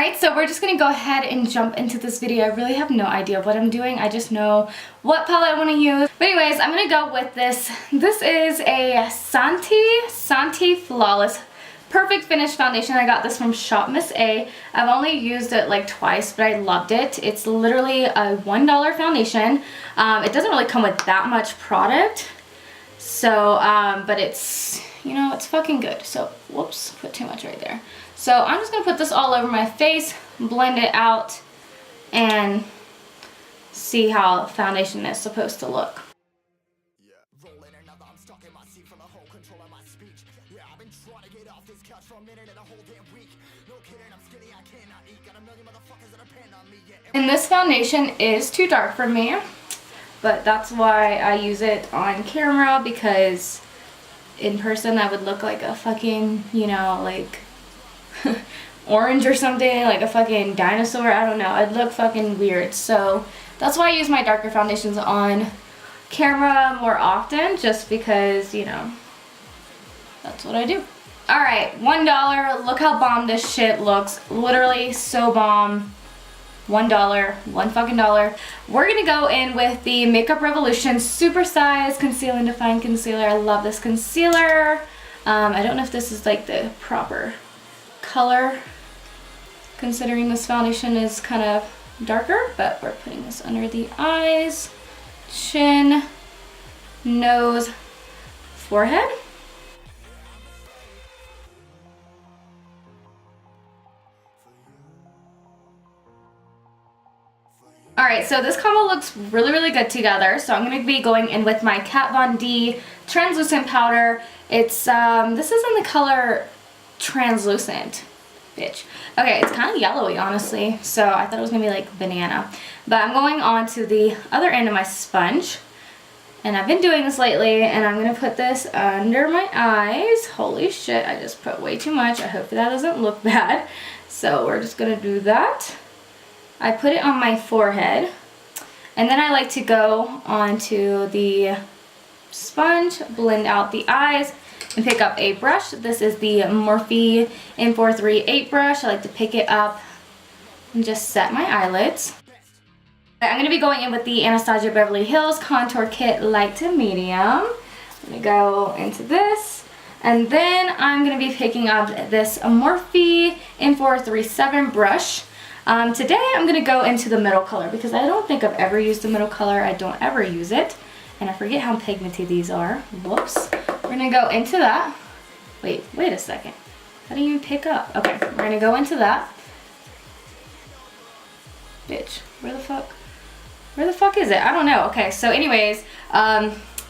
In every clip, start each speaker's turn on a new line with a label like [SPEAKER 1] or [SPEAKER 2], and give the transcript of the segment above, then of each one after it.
[SPEAKER 1] Alright, so we're just going to go ahead and jump into this video. I really have no idea what I'm doing. I just know what palette I want to use. But anyways, I'm going to go with this. This is a Santee Flawless Perfect Finish Foundation. I got this from Shop Miss A. I've only used it like twice, but I loved it. It's literally a $1 foundation. It doesn't really come with that much product. So, but it's, you know, it's fucking good. So, whoops, put too much right there. So I'm just going to put this all over my face, blend it out, and see how foundation is supposed to look. And this foundation is too dark for me, but that's why I use it on camera, because in person I would look like a fucking, you know, like orange or something, like a fucking dinosaur. I don't know, I'd look fucking weird. So that's why I use my darker foundations on camera more often, just because, you know, that's what I do. Alright, $1. Look how bomb this shit looks. Literally so bomb. $1, one fucking dollar. We're gonna go in with the Makeup Revolution Super Size Conceal and Define Concealer. I love this concealer. I don't know if this is like the proper color, considering this foundation is kind of darker, but we're putting this under the eyes, chin, nose, forehead. Alright, so this combo looks really good together. So I'm going to be going in with my Kat Von D translucent powder. It's this is in the color Translucent, bitch. Okay, it's kind of yellowy, honestly, so I thought it was gonna be like banana. But I'm going on to the other end of my sponge, and I've been doing this lately, and I'm gonna put this under my eyes. Holy shit, I just put way too much. I hope that doesn't look bad. So we're just gonna do that. I put it on my forehead, and then I like to go onto the sponge, blend out the eyes, and pick up a brush. This is the Morphe M438 brush. I like to pick it up and just set my eyelids. I'm going to be going in with the Anastasia Beverly Hills Contour Kit Light to Medium. I'm going to go into this. And then I'm going to be picking up this Morphe M437 brush. Today I'm going to go into the middle color, because I don't think I've ever used the middle color. I don't ever use it. And I forget how pigmented these are. Whoops. We're going to go into that. Wait a second. How do you even pick up? Okay, we're going to go into that. Bitch, where the fuck is it? I don't know. Okay, so anyways,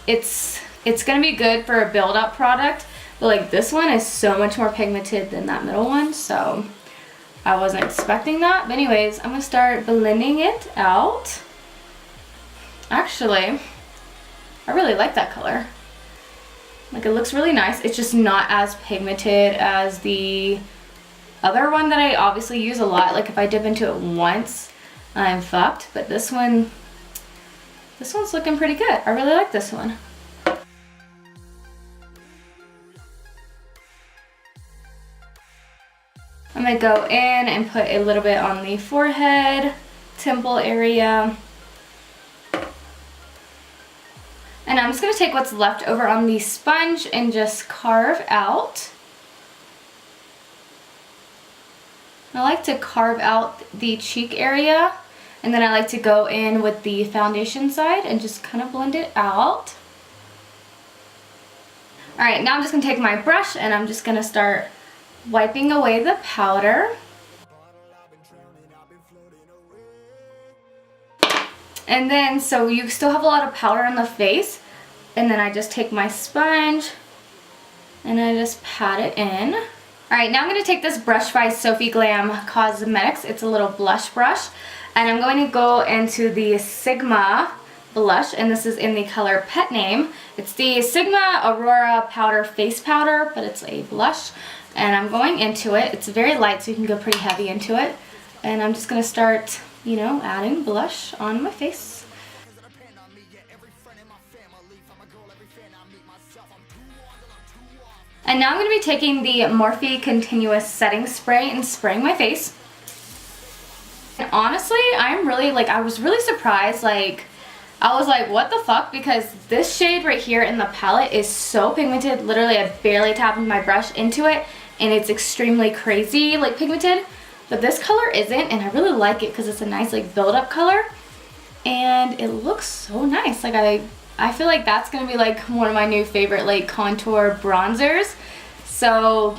[SPEAKER 1] it's going to be good for a build-up product. But like this one is so much more pigmented than that middle one, so I wasn't expecting that. But anyways, I'm going to start blending it out. Actually, I really like that color. Like, it looks really nice. It's just not as pigmented as the other one that I obviously use a lot. Like, if I dip into it once, I'm fucked. But this one's looking pretty good. I really like this one. I'm gonna go in and put a little bit on the forehead, temple area. And I'm just going to take what's left over on the sponge and just carve out. I like to carve out the cheek area, and then I like to go in with the foundation side and just kind of blend it out. Alright, now I'm just going to take my brush and I'm just going to start wiping away the powder. And then, so you still have a lot of powder on the face, and then I just take my sponge and I just pat it in. Alright, now I'm going to take this brush by Sophie Glam Cosmetics. It's a little blush brush, and I'm going to go into the Sigma blush, and this is in the color Pet Name. It's the Sigma Aurora Powder Face Powder, but it's a blush, and I'm going into it. It's very light, so you can go pretty heavy into it, and I'm just going to start, you know, adding blush on my face. And now I'm going to be taking the Morphe Continuous Setting Spray and spraying my face. honestly, I'm really, like, I was really surprised. Like, I was like, what the fuck? Because this shade right here in the palette is so pigmented. Literally, I barely tapped my brush into it, and it's extremely crazy, like, pigmented. But this color isn't, and I really like it because it's a nice, like, build-up color. And it looks so nice. Like, I feel like that's going to be, like, one of my new favorite, like, contour bronzers. So,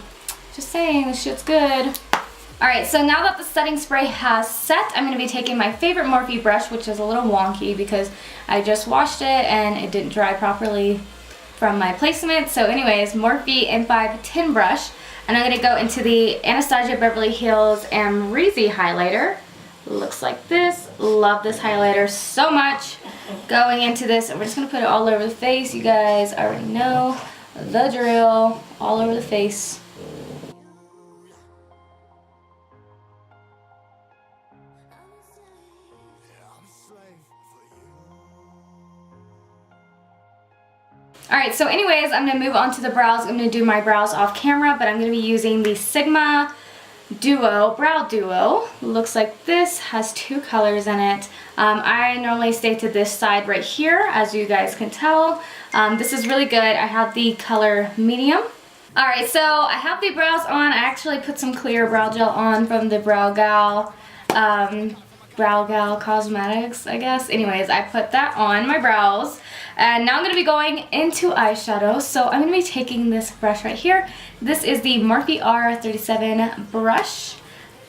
[SPEAKER 1] just saying, this shit's good. Alright, so now that the setting spray has set, I'm going to be taking my favorite Morphe brush, which is a little wonky because I just washed it and it didn't dry properly from my placement. So anyways, Morphe M5 tin brush. And I'm going to go into the Anastasia Beverly Hills Amrezy Highlighter. Looks like this. Love this highlighter so much. Going into this, and we're just going to put it all over the face. You guys already know the drill. All over the face. Alright, so anyways, I'm going to move on to the brows. I'm going to do my brows off camera, but I'm going to be using the Sigma Duo Brow Duo. Looks like this, has two colors in it. I normally stay to this side right here, as you guys can tell. This is really good. I have the color medium. Alright, so I have the brows on. I actually put some clear brow gel on from the Brow Gal Cosmetics, I guess. Anyways, I put that on my brows. And now I'm going to be going into eyeshadow. So I'm going to be taking this brush right here. This is the Morphe R37 brush.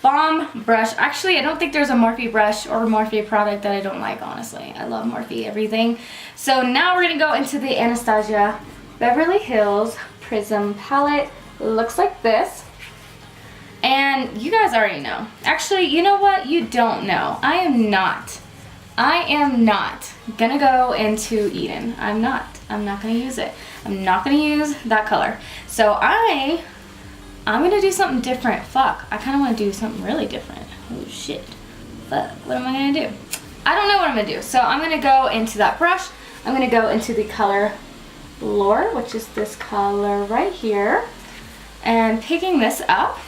[SPEAKER 1] Bomb brush. Actually, I don't think there's a Morphe brush or Morphe product that I don't like, honestly. I love Morphe everything. So now we're going to go into the Anastasia Beverly Hills Prism Palette. Looks like this. And you guys already know. Actually, you know what? You don't know. I am not gonna go into Eden. I'm not gonna use it. I'm not gonna use that color. So I'm gonna do something different. Fuck, I kinda wanna do something really different. Oh shit. Fuck, what am I gonna do? I don't know what I'm gonna do. So I'm gonna go into that brush. I'm gonna go into the color Lore, which is this color right here. And picking this up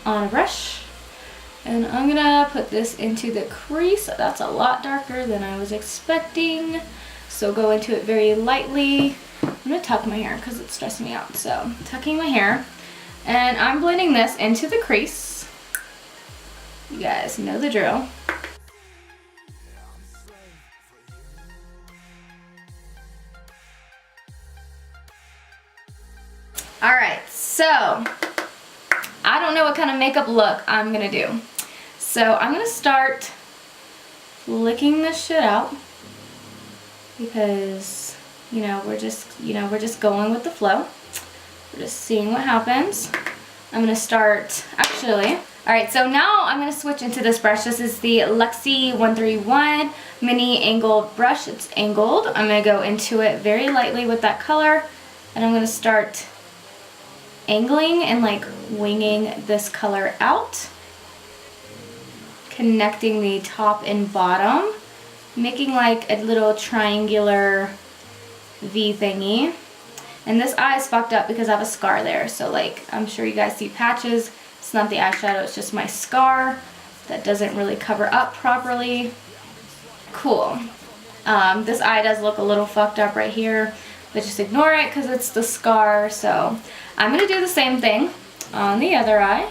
[SPEAKER 1] on a brush. And I'm gonna put this into the crease. That's a lot darker than I was expecting. So go into it very lightly. I'm gonna tuck my hair because it's stressing me out. So tucking my hair. And I'm blending this into the crease. You guys know the drill. Alright, so I don't know what kind of makeup look I'm gonna do. So I'm gonna start flicking this shit out because we're just going with the flow. We're just seeing what happens. I'm gonna start actually. Alright, so now I'm gonna switch into this brush. This is the Luxie 131 mini angled brush. It's angled. I'm gonna go into it very lightly with that color, and I'm gonna start angling and like winging this color out, connecting the top and bottom, making like a little triangular V thingy. And this eye is fucked up because I have a scar there, so like I'm sure you guys see patches. It's not the eyeshadow, it's just my scar that doesn't really cover up properly. Cool. This eye does look a little fucked up right here, but just ignore it because it's the scar. So I'm going to do the same thing on the other eye.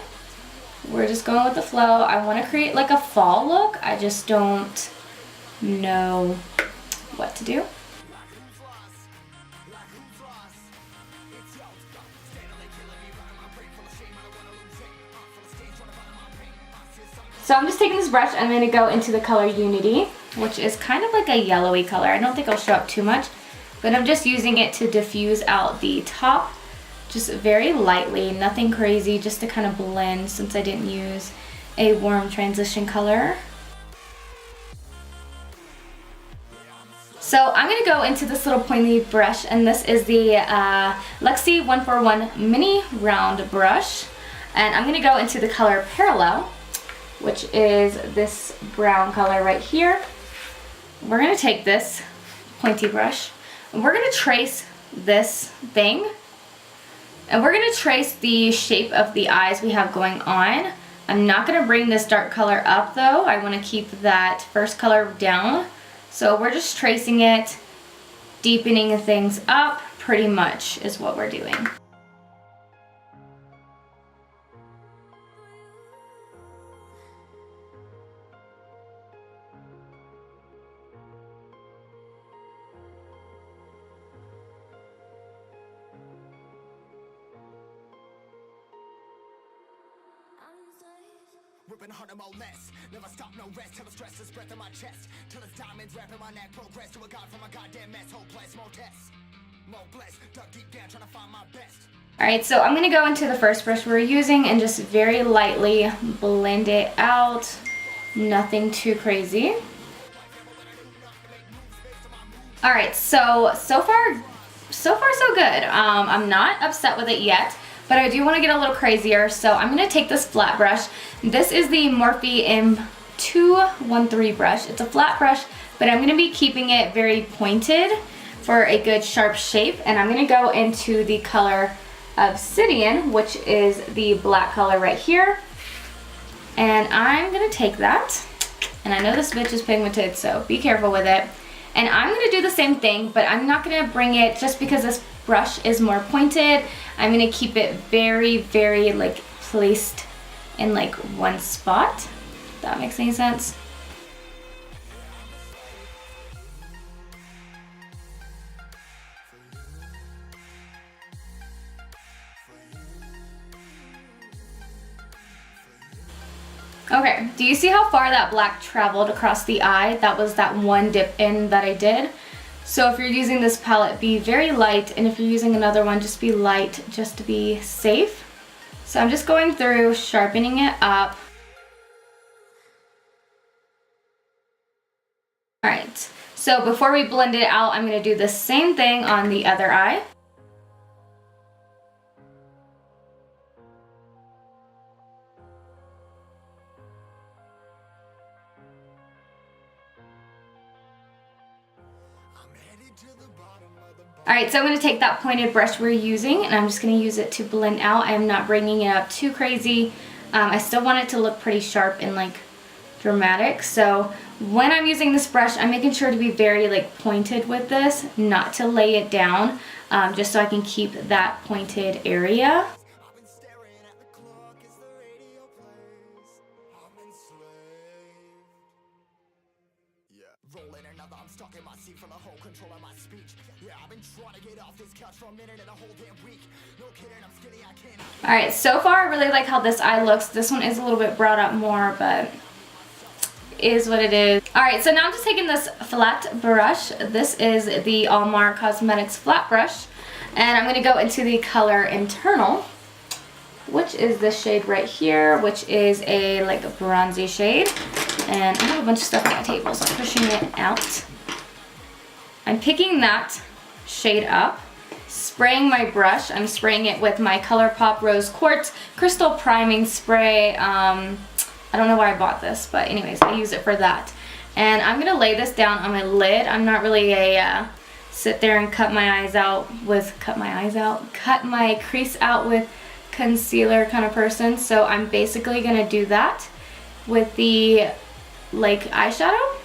[SPEAKER 1] We're just going with the flow. I want to create like a fall look. I just don't know what to do. So I'm just taking this brush and I'm going to go into the color Unity, which is kind of like a yellowy color. I don't think it'll show up too much, but I'm just using it to diffuse out the top. Just very lightly, nothing crazy, just to kind of blend since I didn't use a warm transition color. So I'm going to go into this little pointy brush, and this is the Luxie 141 mini round brush. And I'm going to go into the color Parallel, which is this brown color right here. We're going to take this pointy brush, and we're going to trace this thing. And we're going to trace the shape of the eyes we have going on. I'm not going to bring this dark color up though. I want to keep that first color down. So we're just tracing it, deepening things up pretty much is what we're doing.
[SPEAKER 2] Ripping harder, more less. Never stop, no rest. Till the stress is breath in my chest. Till it's diamonds wrapping my neck. Progress to a god from a goddamn mess. Hopeless, more tests. More blessed. Dug deep down, trying to find my best.
[SPEAKER 1] Alright, so I'm going to go into the first brush we're using and just very lightly blend it out. Nothing too crazy. Alright, so far so good. I'm not upset with it yet, but I do want to get a little crazier, so I'm going to take this flat brush. This is the Morphe M213 brush. It's a flat brush, but I'm going to be keeping it very pointed for a good sharp shape, and I'm going to go into the color Obsidian, which is the black color right here, and I'm going to take that, and I know this bitch is pigmented, so be careful with it. And I'm going to do the same thing, but I'm not going to bring it, just because this brush is more pointed, I'm going to keep it very, very like placed in like one spot, if that makes any sense. Okay, do you see how far that black traveled across the eye? That was that one dip in that I did. So if you're using this palette, be very light, and if you're using another one, just be light, just to be safe. So I'm just going through, sharpening it up. Alright, so before we blend it out, I'm going to do the same thing on the other eye. Alright, so I'm going to take that pointed brush we're using, and I'm just going to use it to blend out. I am not bringing it up too crazy. I still want it to look pretty sharp and like dramatic. So when I'm using this brush, I'm making sure to be very like pointed with this, not to lay it down, just so I can keep that pointed area.
[SPEAKER 2] Rolling another, I'm stuck in my seat from the whole control of my speech. Yeah, I've been trying to get off this couch for a minute and a whole damn week. No kidding, I'm skinny, I can't.
[SPEAKER 1] Alright, so far I really like how this eye looks. This one is a little bit brought up more, but is what it is. Alright, so now I'm just taking this flat brush. This is the Almar Cosmetics flat brush, and I'm going to go into the color Internal, which is this shade right here, which is a like a bronzy shade. And I have a bunch of stuff on my table, so I'm pushing it out. I'm picking that shade up, spraying my brush. I'm spraying it with my ColourPop Rose Quartz Crystal Priming Spray. I don't know why I bought this, but anyways, I use it for that. And I'm going to lay this down on my lid. I'm not really a sit there and cut my crease out with concealer kind of person. So I'm basically going to do that with the like eyeshadow.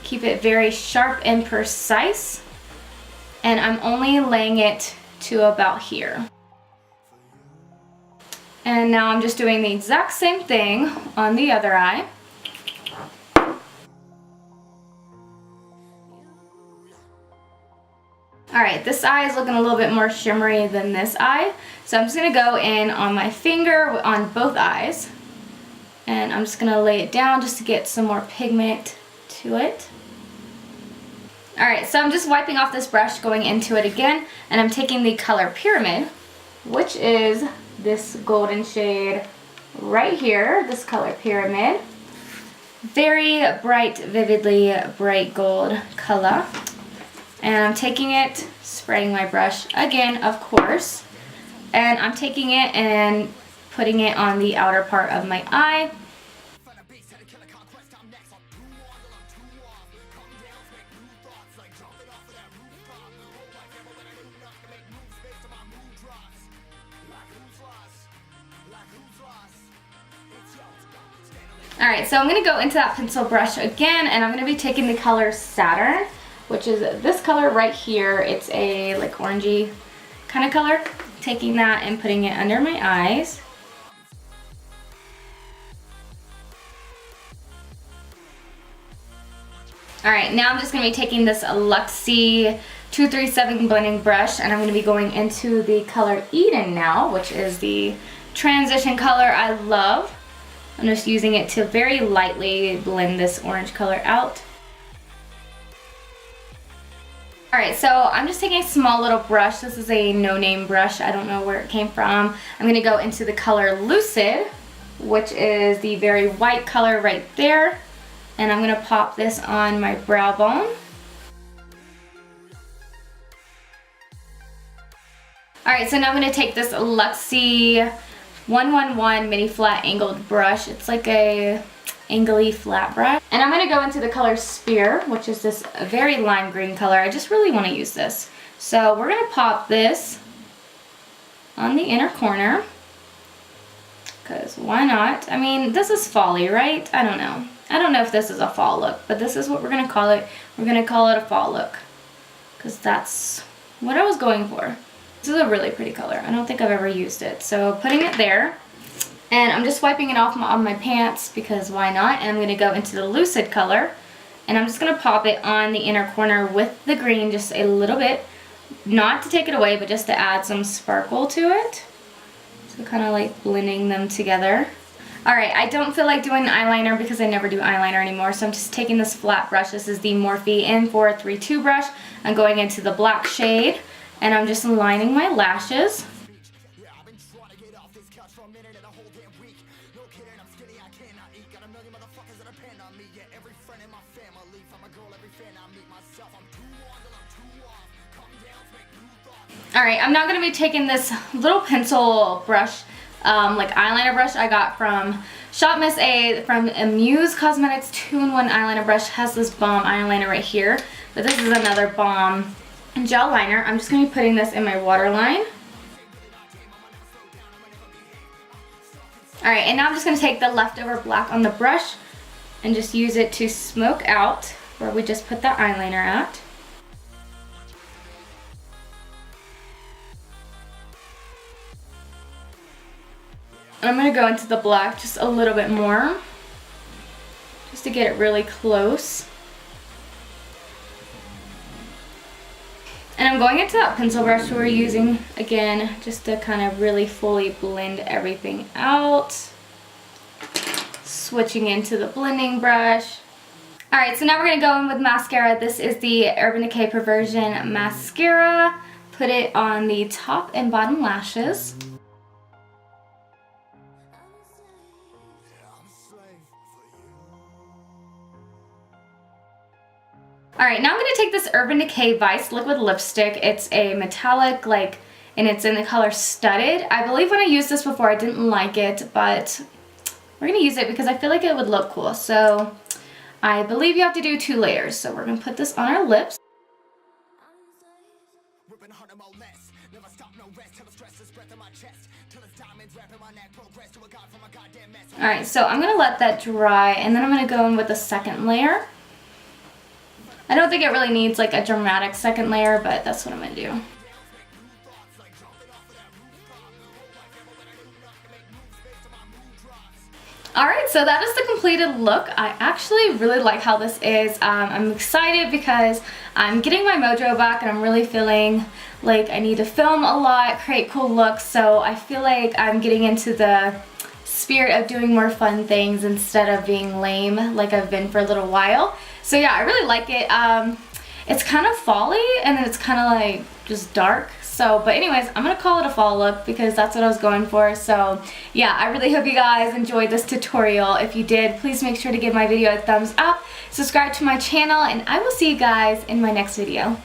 [SPEAKER 1] Keep it very sharp and precise, and I'm only laying it to about here. And now I'm just doing the exact same thing on the other eye. Alright, this eye is looking a little bit more shimmery than this eye, so I'm just going to go in on my finger on both eyes. And I'm just going to lay it down just to get some more pigment to it. Alright, so I'm just wiping off this brush, going into it again, and I'm taking the color Pyramid, which is this golden shade right here, this color Pyramid. Very bright, vividly bright gold color. And I'm taking it, spraying my brush again, of course, and I'm taking it and putting it on the outer part of my eye. Alright, so I'm going to go into that pencil brush again, and I'm going to be taking the color Saturn, which is this color right here. It's a like orangey kind of color. Taking that and putting it under my eyes. Alright, now I'm just going to be taking this Luxie 237 blending brush, and I'm going to be going into the color Eden now, which is the transition color I love. I'm just using it to very lightly blend this orange color out. Alright, so I'm just taking a small little brush. This is a no-name brush. I don't know where it came from. I'm going to go into the color Lucid, which is the very white color right there. And I'm going to pop this on my brow bone. Alright, so now I'm going to take this Luxie 111 mini flat angled brush. It's like a angly flat brush. And I'm going to go into the color Spear, which is this very lime green color. I just really want to use this. So we're going to pop this on the inner corner. Because why not? I mean, this is fall-y, right? I don't know. I don't know if this is a fall look, but this is what we're going to call it. We're going to call it a fall look. Because that's what I was going for. This is a really pretty color. I don't think I've ever used it. So putting it there, and I'm just wiping it off on my pants because why not? And I'm going to go into the Lucid color, and I'm just going to pop it on the inner corner with the green just a little bit. Not to take it away, but just to add some sparkle to it. So kind of like blending them together. Alright, I don't feel like doing eyeliner because I never do eyeliner anymore, so I'm just taking this flat brush. This is the Morphe N432 brush. I'm going into the black shade. And I'm just lining my lashes. Alright, I'm now going to be taking this little pencil brush, like eyeliner brush I got from Shop Miss A from Muse Cosmetics 2-in-1 eyeliner brush. Has this bomb eyeliner right here, but this is another bomb gel liner. I'm just going to be putting this in my waterline. Alright, and now I'm just going to take the leftover black on the brush and just use it to smoke out where we just put the eyeliner at. And I'm going to go into the black just a little bit more, just to get it really close. And I'm going into that pencil brush we're using again, just to kind of really fully blend everything out. Switching into the blending brush. Alright, so now we're going to go in with mascara. This is the Urban Decay Perversion Mascara. Put it on the top and bottom lashes. Alright, now I'm going to take this Urban Decay Vice Liquid Lipstick. It's a metallic, and it's in the color Studded. I believe when I used this before I didn't like it, but we're going to use it because I feel like it would look cool. So I believe you have to do 2 layers. So we're going to put this on our lips. Alright, so I'm going to let that dry, and then I'm going to go in with the second layer. I don't think it really needs like a dramatic second layer, but that's what I'm going to do. Alright, so that is the completed look. I actually really like how this is. I'm excited because I'm getting my mojo back and I'm really feeling like I need to film a lot, create cool looks, so I feel like I'm getting into the spirit of doing more fun things instead of being lame like I've been for a little while. So yeah, I really like it. It's kind of fall-y and then it's kind of like just dark. So, but anyways, I'm going to call it a fall look because that's what I was going for. So yeah, I really hope you guys enjoyed this tutorial. If you did, please make sure to give my video a thumbs up, subscribe to my channel, and I will see you guys in my next video.